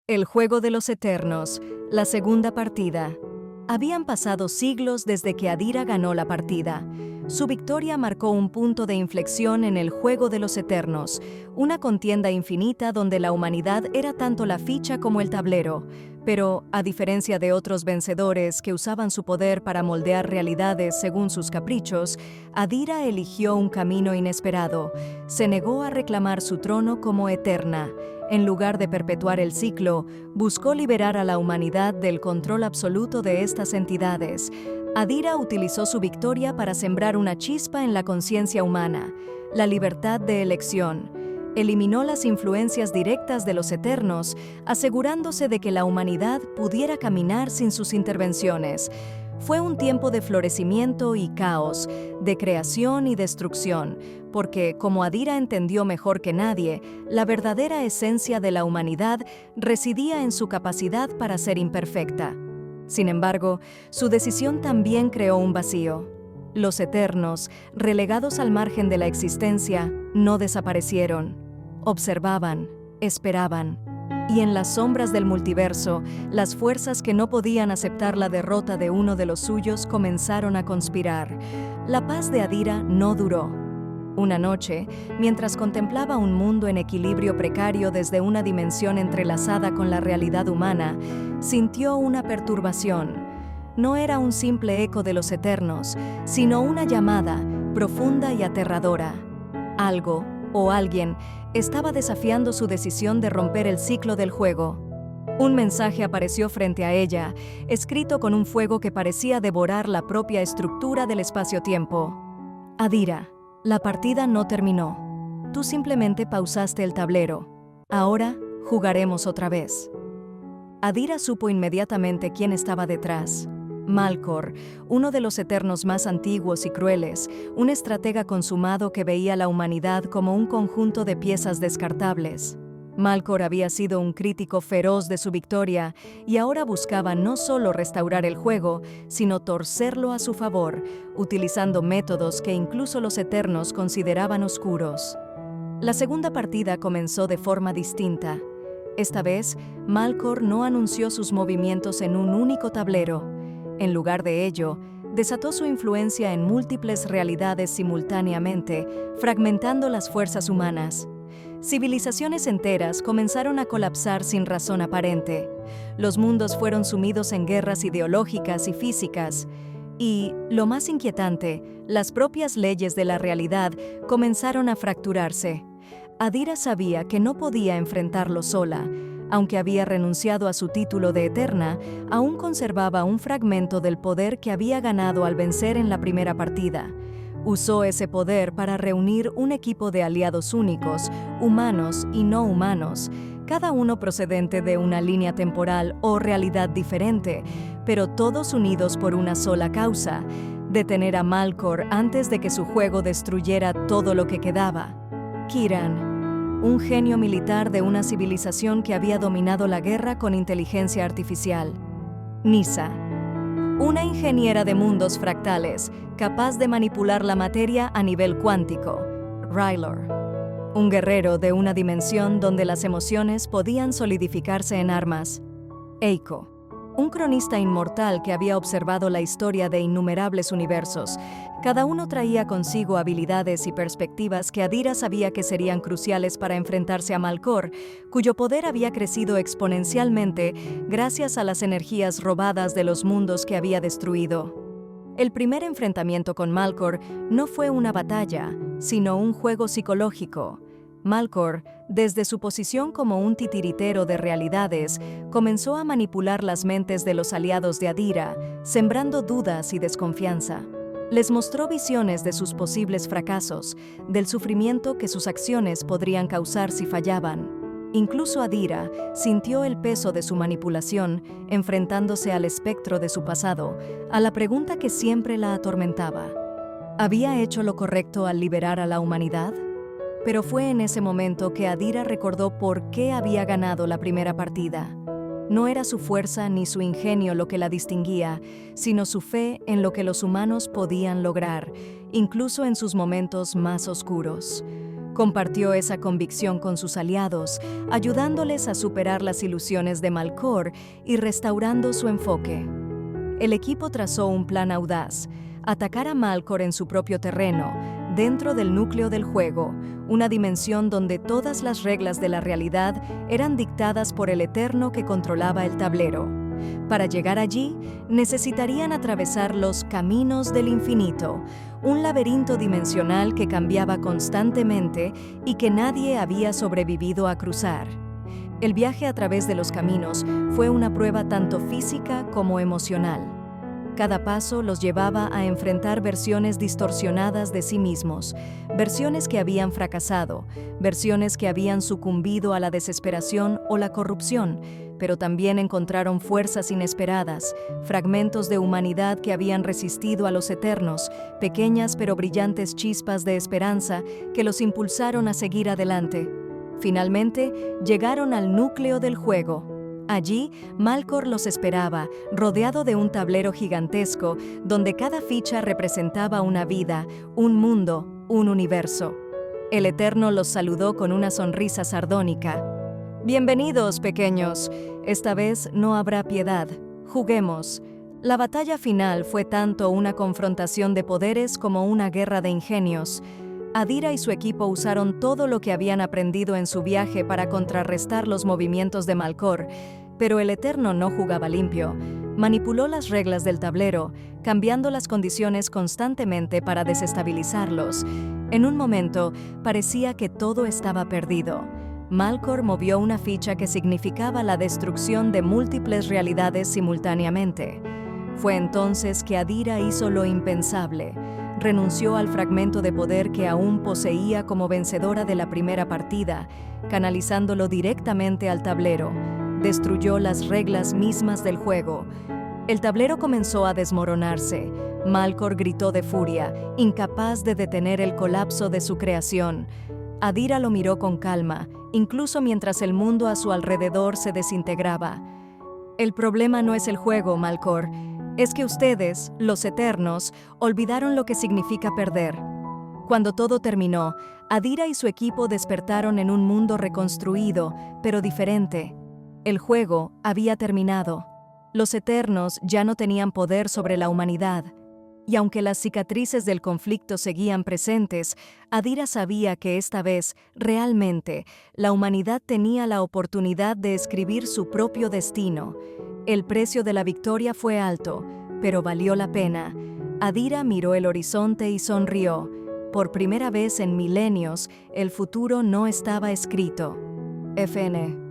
El juego de los Eternos, la segunda partida. Habían pasado siglos desde que Adira ganó la partida. Su victoria marcó un punto de inflexión en el juego de los Eternos, una contienda infinita donde la humanidad era tanto la ficha como el tablero. Pero, a diferencia de otros vencedores que usaban su poder para moldear realidades según sus caprichos, Adira eligió un camino inesperado. Se negó a reclamar su trono como eterna. En lugar de perpetuar el ciclo, buscó liberar a la humanidad del control absoluto de estas entidades. Adira utilizó su victoria para sembrar una chispa en la conciencia humana, la libertad de elección. Eliminó las influencias directas de los Eternos, asegurándose de que la humanidad pudiera caminar sin sus intervenciones. Fue un tiempo de florecimiento y caos, de creación y destrucción, porque, como Adira entendió mejor que nadie, la verdadera esencia de la humanidad residía en su capacidad para ser imperfecta. Sin embargo, su decisión también creó un vacío. Los Eternos, relegados al margen de la existencia, no desaparecieron. Observaban, esperaban. Y en las sombras del multiverso, las fuerzas que no podían aceptar la derrota de uno de los suyos comenzaron a conspirar. La paz de Adira no duró. Una noche, mientras contemplaba un mundo en equilibrio precario desde una dimensión entrelazada con la realidad humana, sintió una perturbación. No era un simple eco de los Eternos, sino una llamada profunda y aterradora. Algo, o alguien, estaba desafiando su decisión de romper el ciclo del juego. Un mensaje apareció frente a ella, escrito con un fuego que parecía devorar la propia estructura del espacio-tiempo. Adira, la partida no terminó. Tú simplemente pausaste el tablero. Ahora jugaremos otra vez. Adira supo inmediatamente quién estaba detrás. Malcor, uno de los Eternos más antiguos y crueles, un estratega consumado que veía la humanidad como un conjunto de piezas descartables. Malcor había sido un crítico feroz de su victoria y ahora buscaba no solo restaurar el juego, sino torcerlo a su favor, utilizando métodos que incluso los Eternos consideraban oscuros. La segunda partida comenzó de forma distinta. Esta vez, Malcor no anunció sus movimientos en un único tablero. En lugar de ello, desató su influencia en múltiples realidades simultáneamente, fragmentando las fuerzas humanas. Civilizaciones enteras comenzaron a colapsar sin razón aparente. Los mundos fueron sumidos en guerras ideológicas y físicas. Y, lo más inquietante, las propias leyes de la realidad comenzaron a fracturarse. Adira sabía que no podía enfrentarlo sola. Aunque había renunciado a su título de Eterna, aún conservaba un fragmento del poder que había ganado al vencer en la primera partida. Usó ese poder para reunir un equipo de aliados únicos, humanos y no humanos, cada uno procedente de una línea temporal o realidad diferente, pero todos unidos por una sola causa: detener a Malcor antes de que su juego destruyera todo lo que quedaba. Kiran, un genio militar de una civilización que había dominado la guerra con inteligencia artificial. Nisa, una ingeniera de mundos fractales, capaz de manipular la materia a nivel cuántico. Rylor, un guerrero de una dimensión donde las emociones podían solidificarse en armas. Eiko, un cronista inmortal que había observado la historia de innumerables universos. Cada uno traía consigo habilidades y perspectivas que Adira sabía que serían cruciales para enfrentarse a Malcor, cuyo poder había crecido exponencialmente gracias a las energías robadas de los mundos que había destruido. El primer enfrentamiento con Malcor no fue una batalla, sino un juego psicológico. Malcor, desde su posición como un titiritero de realidades, comenzó a manipular las mentes de los aliados de Adira, sembrando dudas y desconfianza. Les mostró visiones de sus posibles fracasos, del sufrimiento que sus acciones podrían causar si fallaban. Incluso Adira sintió el peso de su manipulación, enfrentándose al espectro de su pasado, a la pregunta que siempre la atormentaba: ¿había hecho lo correcto al liberar a la humanidad? Pero fue en ese momento que Adira recordó por qué había ganado la primera partida. No era su fuerza ni su ingenio lo que la distinguía, sino su fe en lo que los humanos podían lograr, incluso en sus momentos más oscuros. Compartió esa convicción con sus aliados, ayudándoles a superar las ilusiones de Malcor y restaurando su enfoque. El equipo trazó un plan audaz: atacar a Malcor en su propio terreno, dentro del núcleo del juego, una dimensión donde todas las reglas de la realidad eran dictadas por el Eterno que controlaba el tablero. Para llegar allí, necesitarían atravesar los caminos del infinito, un laberinto dimensional que cambiaba constantemente y que nadie había sobrevivido a cruzar. El viaje a través de los caminos fue una prueba tanto física como emocional. Cada paso los llevaba a enfrentar versiones distorsionadas de sí mismos, versiones que habían fracasado, versiones que habían sucumbido a la desesperación o la corrupción, pero también encontraron fuerzas inesperadas, fragmentos de humanidad que habían resistido a los eternos, pequeñas pero brillantes chispas de esperanza que los impulsaron a seguir adelante. Finalmente, llegaron al núcleo del juego. Allí, Malcor los esperaba, rodeado de un tablero gigantesco, donde cada ficha representaba una vida, un mundo, un universo. El Eterno los saludó con una sonrisa sardónica. «Bienvenidos, pequeños. Esta vez no habrá piedad. Juguemos». La batalla final fue tanto una confrontación de poderes como una guerra de ingenios. Adira y su equipo usaron todo lo que habían aprendido en su viaje para contrarrestar los movimientos de Malcor, pero el Eterno no jugaba limpio. Manipuló las reglas del tablero, cambiando las condiciones constantemente para desestabilizarlos. En un momento, parecía que todo estaba perdido. Malcor movió una ficha que significaba la destrucción de múltiples realidades simultáneamente. Fue entonces que Adira hizo lo impensable. Renunció al fragmento de poder que aún poseía como vencedora de la primera partida, canalizándolo directamente al tablero. Destruyó las reglas mismas del juego. El tablero comenzó a desmoronarse. Malcor gritó de furia, incapaz de detener el colapso de su creación. Adira lo miró con calma, incluso mientras el mundo a su alrededor se desintegraba. «El problema no es el juego, Malcor. Es que ustedes, los Eternos, olvidaron lo que significa perder». Cuando todo terminó, Adira y su equipo despertaron en un mundo reconstruido, pero diferente. El juego había terminado. Los Eternos ya no tenían poder sobre la humanidad. Y aunque las cicatrices del conflicto seguían presentes, Adira sabía que esta vez, realmente, la humanidad tenía la oportunidad de escribir su propio destino. El precio de la victoria fue alto, pero valió la pena. Adira miró el horizonte y sonrió. Por primera vez en milenios, el futuro no estaba escrito. FN